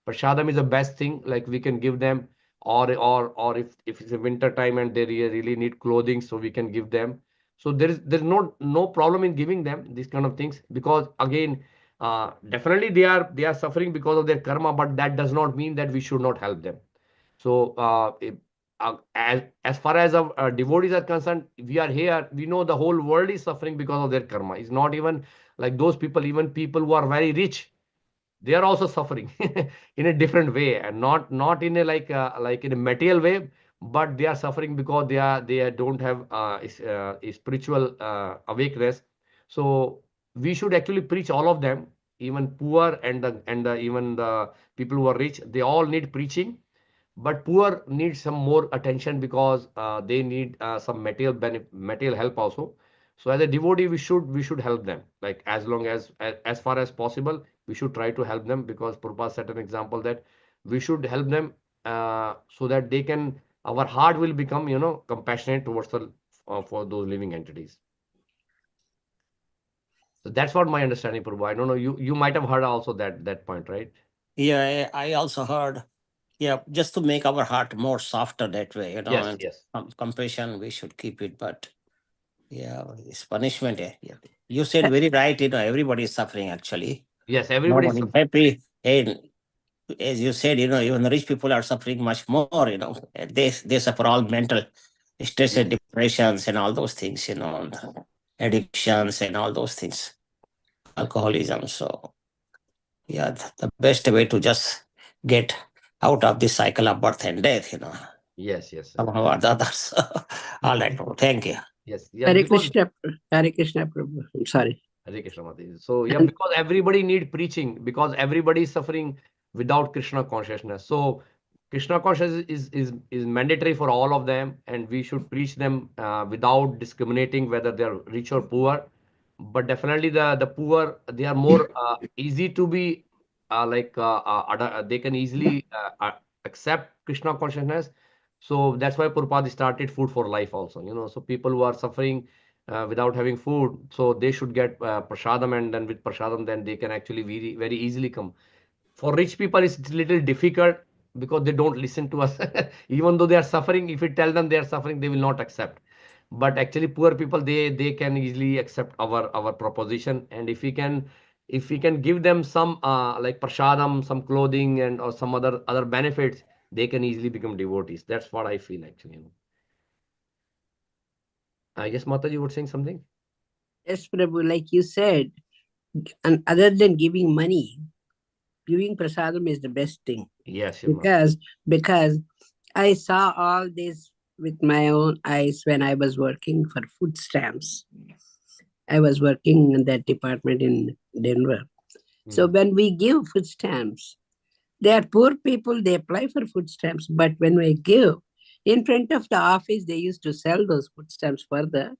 Prashadam is the best thing, like we can give them, or if it's a winter time and they really need clothing, so we can give them. So there's no problem in giving them these kind of things, because again, definitely they are suffering because of their karma, but that does not mean that we should not help them. So as far as our devotees are concerned, we are here, we know the whole world is suffering because of their karma. It's not even like those people, even people who are very rich, they are also suffering in a different way, and not in a like in a material way, but they are suffering because they don't have a spiritual awakeness. So we should actually preach all of them, even poor even the people who are rich, they all need preaching. But poor need some more attention, because they need some material help also. So as a devotee, we should help them, like as far as possible, we should try to help them, because Prabhupada set an example that we should help them, so that our heart will become compassionate towards for those living entities. So that's what my understanding, Prabhupada. I don't know, you might have heard also that point, right?
Yeah, I also heard. Yeah, just to make our heart more softer that way,
Yes,
and
yes.
compassion, we should keep it. But yeah, it's punishment. Yeah. You said very right. Everybody is suffering actually.
Yes, everybody is
Nobody is
suffering.
happy. And as you said, even the rich people are suffering much more. They suffer all mental stress and
Yes.
depressions and all those things. And addictions and all those things, alcoholism. So yeah, the best way to just get out of this cycle of birth and death.
Yes, yes, sir.
Somehow or the others. All right, Prabhu. Thank you.
Yes, yes,
Hare
because
Krishna, Hare Krishna, Prabhu. I'm sorry.
Hare Krishna Mataji. So yeah, because everybody need preaching, because everybody is suffering without Krishna consciousness. So Krishna consciousness is mandatory for all of them, and we should preach them without discriminating whether they are rich or poor. But definitely the poor, they are more easy to be they can easily accept Krishna consciousness. So that's why Prabhupada started food for life also. So people who are suffering without having food, so they should get prasadam, and then with prasadam, then they can actually very very easily come. For rich people, it's a little difficult because they don't listen to us. Even though they are suffering, if we tell them they are suffering, they will not accept. But actually, poor people, they can easily accept our proposition. And if we can give them some like prasadam, some clothing, and or some other benefits, they can easily become devotees. That's what I feel actually. I guess Mataji was saying something.
Yes, Prabhu, like you said, and other than giving money, giving prasadam is the best thing.
Yes,
Because I saw all this with my own eyes when I was working for food stamps. I was working in that department in Denver. So when we give food stamps, they are poor people, they apply for food stamps. But when we give, in front of the office, they used to sell those food stamps for the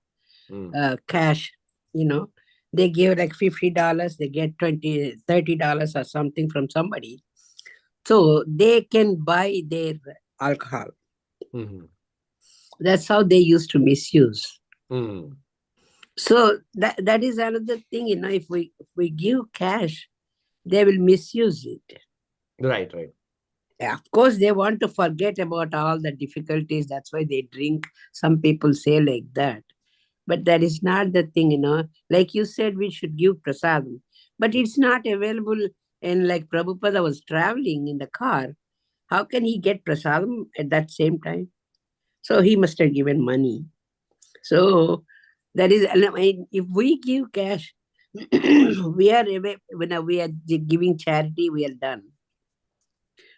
cash, you know. They give like $50, they get $30 or something from somebody. So they can buy their alcohol. That's how they used to misuse. So that is another thing, if we give cash, they will misuse it.
Right.
Of course, they want to forget about all the difficulties. That's why they drink. Some people say like that. But that is not the thing. Like you said, we should give prasadam. But it's not available. And like Prabhupada was traveling in the car, how can he get prasadam at that same time? So he must have given money. So that is, I mean, if we give cash, when we are giving charity, we are done.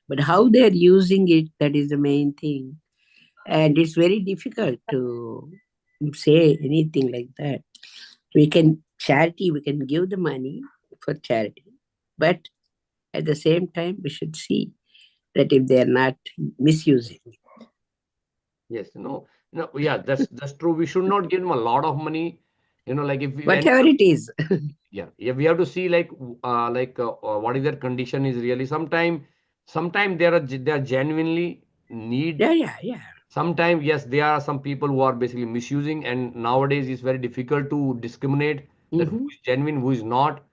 But how they are using it, that is the main thing. And it's very difficult to say anything like that. We can give the money for charity. But at the same time, we should see that if they are not misusing.
Yes, yeah, that's true. We should not give them a lot of money. Like if we
Whatever it is.
yeah, we have to see like what is their condition is really. Sometime they are genuinely need.
Yeah.
Sometimes yes, there are some people who are basically misusing, and nowadays it's very difficult to discriminate that who is genuine, who is not.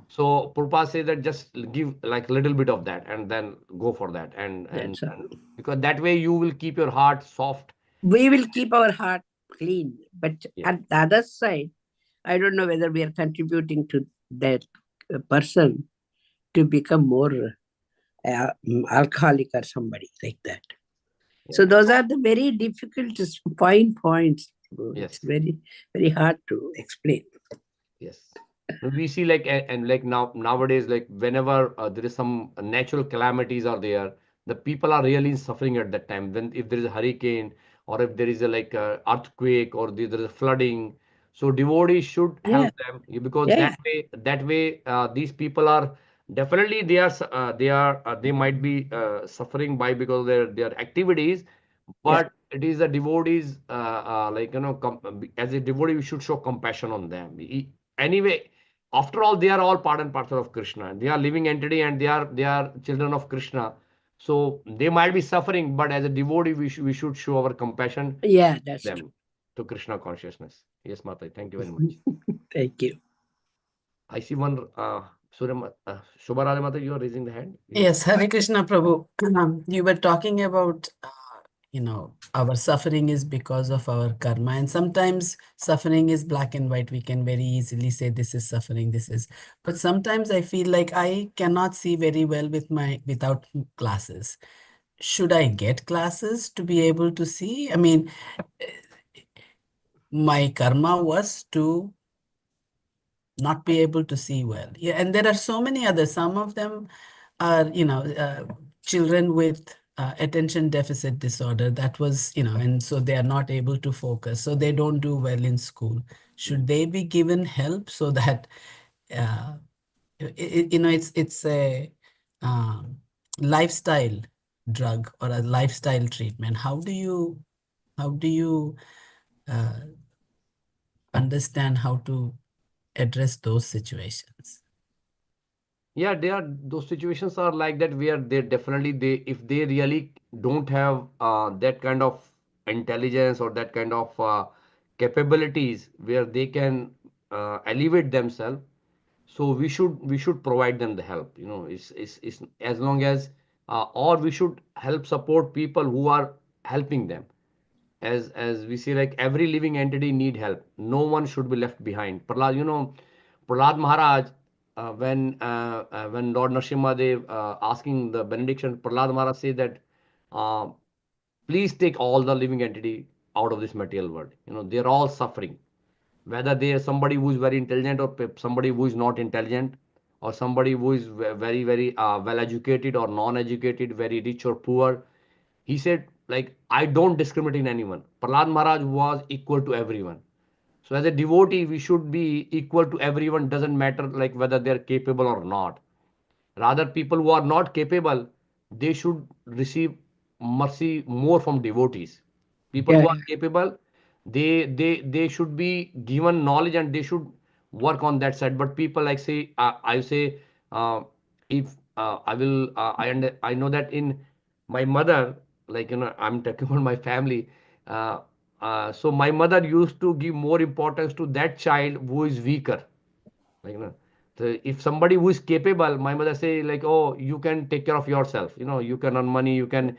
So Prabhupada says that just give like a little bit of that and then go for that, and
That's all.
because that way you will keep your heart soft.
We will keep our heart clean. But
Yeah.
at the other side, I don't know whether we are contributing to that person to become more alcoholic or somebody like that. So those are the very difficult to find points.
Yes.
It's very, very hard to explain.
Yes. We see like and like nowadays, like whenever there is some natural calamities are there, the people are really suffering at that time. When if there is a hurricane or if there is a like a earthquake or there is a flooding, so devotees should help them because that way these people are definitely they might be suffering by because of their activities, but it is the devotees as a devotee we should show compassion on them. Anyway, after all, they are all part and parcel of Krishna. They are living entity and they are children of Krishna. So they might be suffering, but as a devotee, we should show our compassion
That's
them
true.
to Krishna consciousness. Yes, Mata. Thank you very much.
Thank you.
I see one Shobha Radha Mata, you are raising the hand.
Yes, Hare Krishna Prabhu. You were talking about, our suffering is because of our karma. And sometimes suffering is black and white. We can very easily say this is suffering, this is. But sometimes I feel like I cannot see very well without glasses. Should I get glasses to be able to see? I mean, my karma was to not be able to see well. Yeah, and there are so many others. Some of them are, children with attention deficit disorder. That was, and so they are not able to focus. So they don't do well in school. should they be given help so that it's a lifestyle drug or a lifestyle treatment? How do you uh, understand how to address those situations?
Yeah, those situations are like that where they definitely if they really don't have that kind of intelligence or that kind of capabilities where they can elevate themselves, so we should provide them the help. It's as long as or we should help support people who are helping them. As we see, like every living entity need help. No one should be left behind. Prahlad Maharaj, when Lord Nrsimhadev asking the benediction, Prahlad Maharaj say that uh, please take all the living entity out of this material world. They're all suffering, whether they are somebody who is very intelligent or somebody who is not intelligent, or somebody who is very very well educated or non educated, very rich or poor. He said, like, I don't discriminate in anyone. Prahlad Maharaj was equal to everyone. So as a devotee, we should be equal to everyone. Doesn't matter like whether they're capable or not. Rather, people who are not capable, they should receive mercy more from devotees. People
Yeah,
who are capable, they should be given knowledge and they should work on that side. But people like say, I say, uh, if I will, I know that in my mother, like I'm talking about my family. Uh, so my mother used to give more importance to that child who is weaker, like if somebody who is capable, my mother say like, oh, you can take care of yourself, you can earn money, you can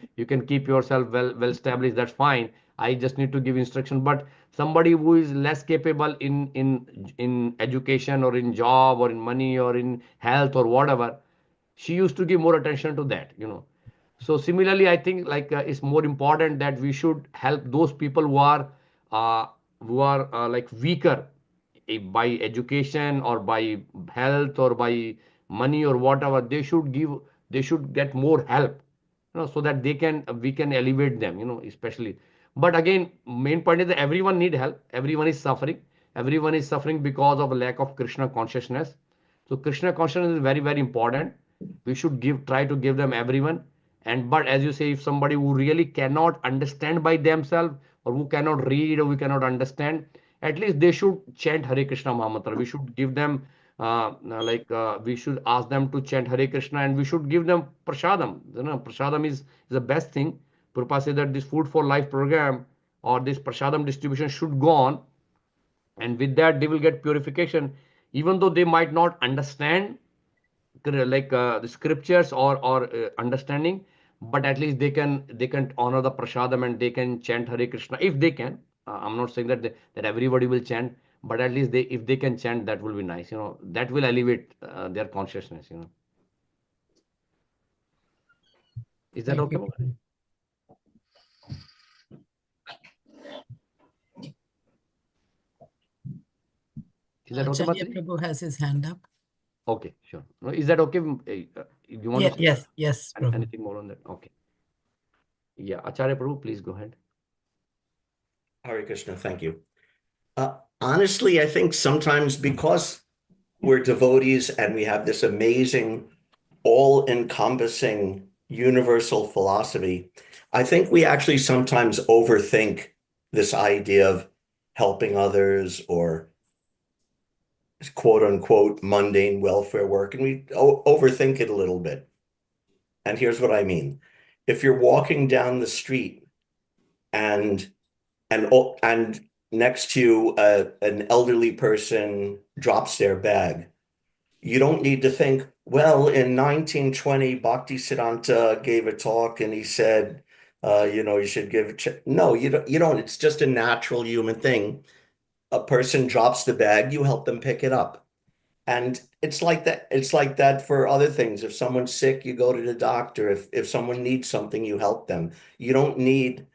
keep yourself well established, that's fine. I just need to give instruction. But somebody who is less capable in education or in job or in money or in health or whatever, she used to give more attention to that. So similarly, I think like it's more important that we should help those people uh, who are like weaker, by education or by health or by money or whatever. They should get more help, so that we can elevate them, especially. But again, main point is that everyone need help. Everyone is suffering because of a lack of Krishna consciousness. So Krishna consciousness is very very important. We should try to give them everyone. And but as you say, if somebody who really cannot understand by themselves, or who cannot read or we cannot understand, at least they should chant Hare Krishna Mahamantra. We should give them we should ask them to chant Hare Krishna, and we should give them prasadam. Prasadam is the best thing. Prabhupada said that this Food for Life program or this prasadam distribution should go on, and with that they will get purification, even though they might not understand the scriptures or understanding. But at least they can honor the prasadam and they can chant Hare Krishna if they can. I'm not saying that everybody will chant, but at least if they can chant, that will be nice. That will elevate their consciousness. Is that
Thank
okay,
you,
Mohan?
Prabhu.
Is that okay,
Chanya
Mataji?
Prabhu has his hand up.
Okay, sure. No, is that okay? You want to say
Yes, Prabhu.
anything more on that? Okay. Yeah, Acharya Prabhu, please go ahead.
Hare Krishna, thank you. Honestly, I think sometimes because we're devotees and we have this amazing, all-encompassing universal philosophy, I think we actually sometimes overthink this idea of helping others or quote unquote mundane welfare work, and we overthink it a little bit. And here's what I mean. If you're walking down the street and and next to you, an elderly person drops their bag, you don't need to think, well, in 1920, Bhaktisiddhanta gave a talk and he said, you should give a check. No, you don't. It's just a natural human thing. A person drops the bag, you help them pick it up. And it's like that. It's like that for other things. If someone's sick, you go to the doctor. If someone needs something, you help them. You don't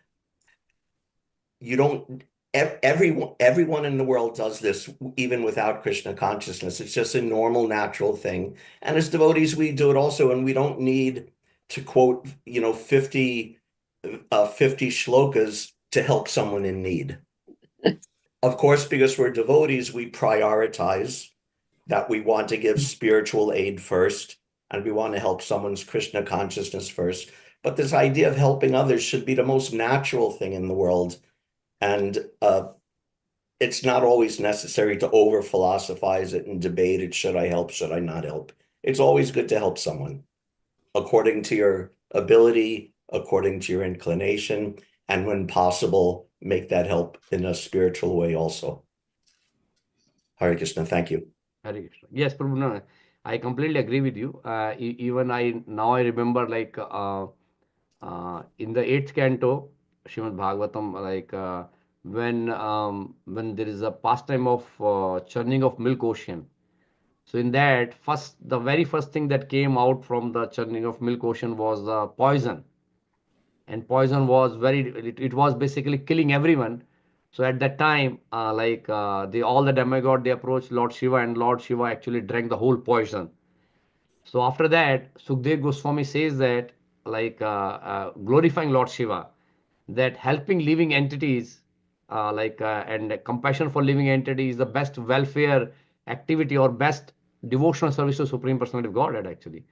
everyone in the world does this even without Krishna consciousness. It's just a normal, natural thing. And as devotees, we do it also, and we don't need to quote, 50 shlokas to help someone in need. Of course, because we're devotees, we prioritize that we want to give spiritual aid first, and we want to help someone's Krishna consciousness first. But this idea of helping others should be the most natural thing in the world. And it's not always necessary to over philosophize it and debate it. Should I help? Should I not help? It's always good to help someone according to your ability, according to your inclination, and when possible, make that help in a spiritual way also. Hare Krishna, thank you.
Hare Krishna. Yes, Prabhu, no, I completely agree with you. Even I remember like in the eighth canto, Srimad Bhagavatam, like when there is a pastime of churning of milk ocean. So in that the very first thing that came out from the churning of milk ocean was the poison, and poison was it was basically killing everyone. So at that time, all the demigod, they approached Lord Shiva, and Lord Shiva actually drank the whole poison. So after that, Sukdev Goswami says that, glorifying Lord Shiva, that helping living entities, and compassion for living entities is the best welfare activity or best devotional service to Supreme Personality of Godhead, actually.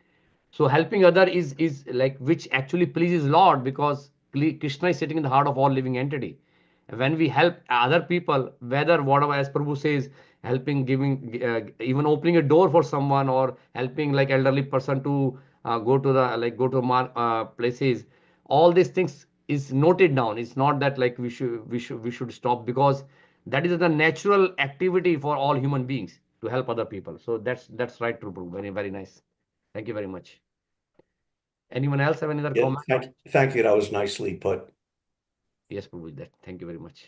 So helping other is like which actually pleases Lord, because Krishna is sitting in the heart of all living entity. When we help other people, whether whatever, as Prabhu says, helping, giving, even opening a door for someone, or helping like elderly person to go to places, all these things is noted down. It's not that like we should stop, because that is the natural activity for all human beings to help other people. So that's right, Prabhu. Very, very nice. Thank you very much. Anyone else have any other
Yeah,
comment?
thank you. That was nicely put.
Yes, Prabhu. Thank you very much.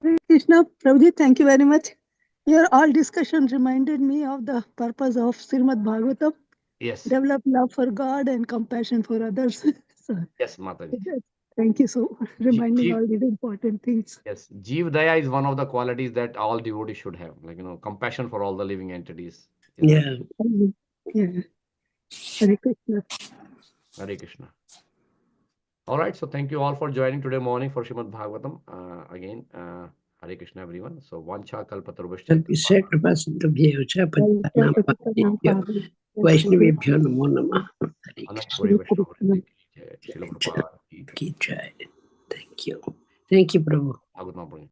Hare Krishna, Prabhuji, thank you very much. Your all discussion reminded me of the purpose of Srimad Bhagavatam.
Yes.
Develop love for God and compassion for others. So,
Yes, Mataji.
thank you so much for reminding all these important things.
Yes, Jeev Daya is one of the qualities that all devotees should have. Like, compassion for all the living entities.
Yeah.
Yeah. Hare Krishna.
Hare Krishna. All right, so thank you all for joining today morning for Srimad Bhagavatam. Again, Hare Krishna, everyone. So, Vancha Kalpatarubhashcha.
वैष्णवेभ्यो नमो नमः हरे
Anant
Krishna
Puri Vaishnava Vritti ki jai. Srila
जय
Prabhupada ki
की जय thank you Prabhu
Bhagavatam.